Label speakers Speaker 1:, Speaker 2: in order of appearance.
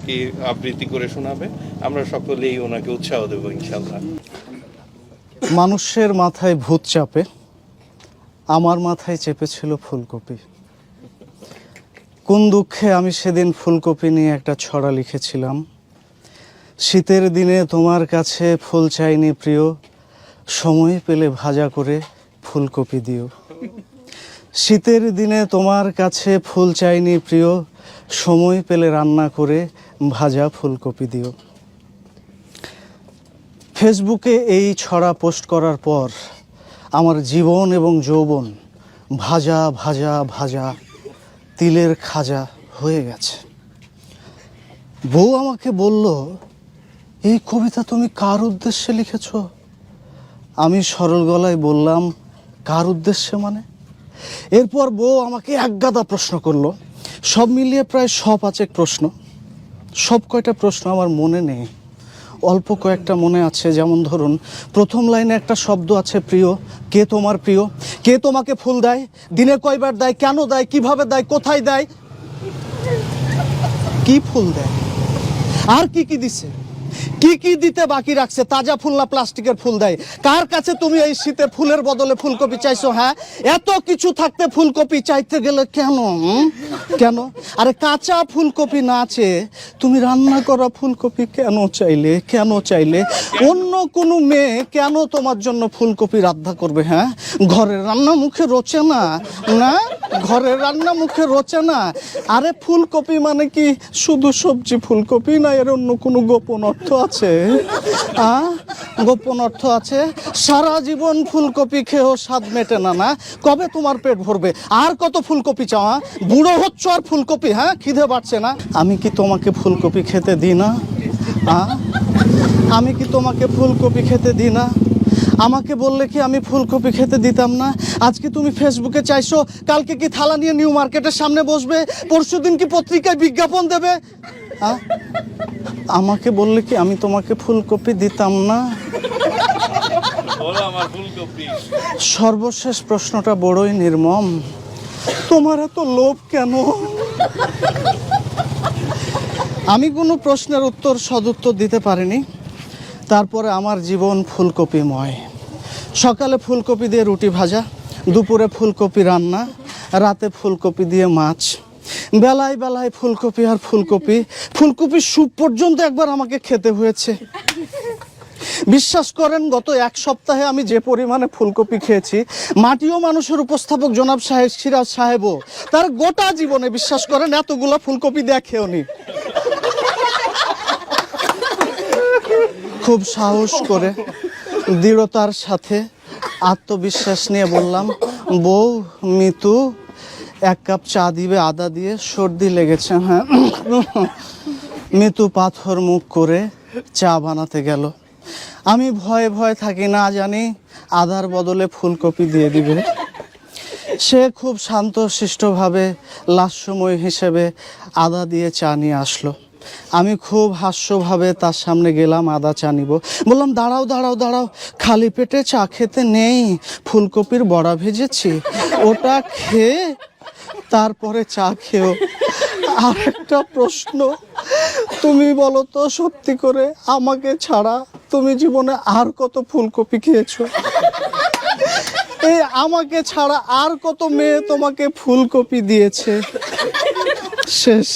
Speaker 1: কি আবৃত্তি করে শোনাবে, আমরা সকলেই ওনাকে উৎসাহ দেবো ইনশাল্লাহ।
Speaker 2: মানুষের মাথায় ভূত চাপে, আমার মাথায় চেপেছিল ফুলকপি। কোন দুঃখে আমি সেদিন ফুলকপি নিয়ে একটা ছড়া লিখেছিলাম। শীতের দিনে তোমার কাছে ফুল চাইনি প্রিয়, সময় পেলে ভাজা করে ফুলকপি দিও। শীতের দিনে তোমার কাছে ফুল চাইনি প্রিয়, সময় পেলে রান্না করে ভাজা ফুলকপি দিও। ফেসবুকে এই ছড়া পোস্ট করার পর আমার জীবন এবং যৌবন ভাজা ভাজা ভাজা তিলের খাজা হয়ে গেছে। বউ আমাকে বলল, এই কবিতা তুমি কার উদ্দেশ্যে লিখেছ? আমি সরল গলায় বললাম, কার উদ্দেশ্যে মানে? এরপর বউ আমাকে একগাদা প্রশ্ন করলো, সব মিলিয়ে প্রায় 5 প্রশ্ন। সব কয়টা প্রশ্ন আমার মনে নেই, অল্প কয়েকটা মনে আছে। যেমন ধরুন, প্রথম লাইনে একটা শব্দ আছে প্রিয়। কে তোমার প্রিয়? কে তোমাকে ফুল দেয়? দিনে কয়বার দেয়? কেন দেয়? কিভাবে দেয়? কোথায় দেয়? কি ফুল দেয়? আর কি কি দিছে? কি কি দিতে বাকি রাখছে? তাজা ফুল না প্লাস্টিকের ফুল দেয়? কার কাছে তুমি এই শীতে ফুলের বদলে ফুলকপি চাইছো? হ্যাঁ, এত কিছু থাকতে ফুলকপি চাইতে গেলে কেন? কেন? আরে কাঁচা ফুলকপি না চেয়ে তুমি রান্না করা ফুলকপি কেন চাইলে? কেন চাইলে? অন্য কোনো মেয়ে কেন তোমার জন্য ফুলকপি রান্না করবে? হ্যাঁ, ঘরের রান্না মুখে রোচে না? না, ঘরের রান্না মুখে রোচে না। আরে ফুলকপি মানে কি শুধু সবজি ফুলকপি না? এর অন্য কোনো গোপন অর্থ আছে? গোপন অর্থ আছে। সারা জীবন ফুলকপি খেয়েও স্বাদ মেটে না। না, কবে তোমার পেট ভরবে? আর কত ফুলকপি চাও? বুড়ো হচ্ছ আর ফুলকপি? হ্যাঁ, খিদে বাড়ছে না? আমি কি তোমাকে ফুলকপি খেতে দিই না? আমি কি তোমাকে ফুলকপি খেতে দিই না? আমাকে বললে কি আমি ফুলকপি খেতে দিতাম না? আজকে তুমি ফেসবুকে চাইছো, কালকে কি থালা নিয়ে নিউ মার্কেটের সামনে বসবে? পরশুদিন কি পত্রিকায় বিজ্ঞাপন দেবে? আমাকে বললে কি আমি তোমাকে ফুলকপি দিতাম না? সর্বশেষ প্রশ্নটা বড়ই নির্মম, তোমার এত লোভ কেন? আমি কোনো প্রশ্নের উত্তর সদুত্তর দিতে পারিনি। তারপরে আমার জীবন ফুলকপিময়। সকালে ফুলকপি দিয়ে রুটি ভাজা, দুপুরে ফুলকপি রান্না, রাতে ফুলকপি দিয়ে মাছ, বেলায় বেলায় ফুলকপি আর ফুলকপি। ফুলকপির স্যুপ পর্যন্ত একবার আমাকে খেতে হয়েছে। বিশ্বাস করেন, গত 1 সপ্তাহে আমি যে পরিমাণে ফুলকপি খেয়েছি, মাটিও মানুষের উপস্থাপক জনাব সিরাজ সাহেবও তার গোটা জীবনে, বিশ্বাস করেন, এতগুলা ফুলকপি দেখেওনি। খুব সাহস করে, দৃঢ়তার সাথে, আত্মবিশ্বাস নিয়ে বললাম, বউ, মিতু 1 কাপ চা দিবে আদা দিয়ে, সর্দি লেগেছে। হ্যাঁ। মিতু পাথর মুখ করে চা বানাতে গেল। আমি ভয়ে ভয়ে থাকি, না জানি আদার বদলে ফুলকপি দিয়ে দিবে। সে খুব শান্তশিষ্টভাবে লাস্যময় হিসেবে আদা দিয়ে চা নিয়ে আসলো। আমি খুব হাস্যভাবে তার সামনে গেলাম আদা চা নিব। বললাম, দাঁড়াও দাঁড়াও দাঁড়াও, খালি পেটে চা খেতে নেই, ফুলকপির বড়া ভেজেছি, ওটা খেয়ে তারপরে চা খেও। আর একটা প্রশ্ন, তুমি বলো তো সত্যি করে, আমাকে ছাড়া তুমি জীবনে আর কত ফুলকপি খেয়েছো? এই আমাকে ছাড়া আর কত মেয়ে তোমাকে ফুলকপি দিয়েছে? শেষ।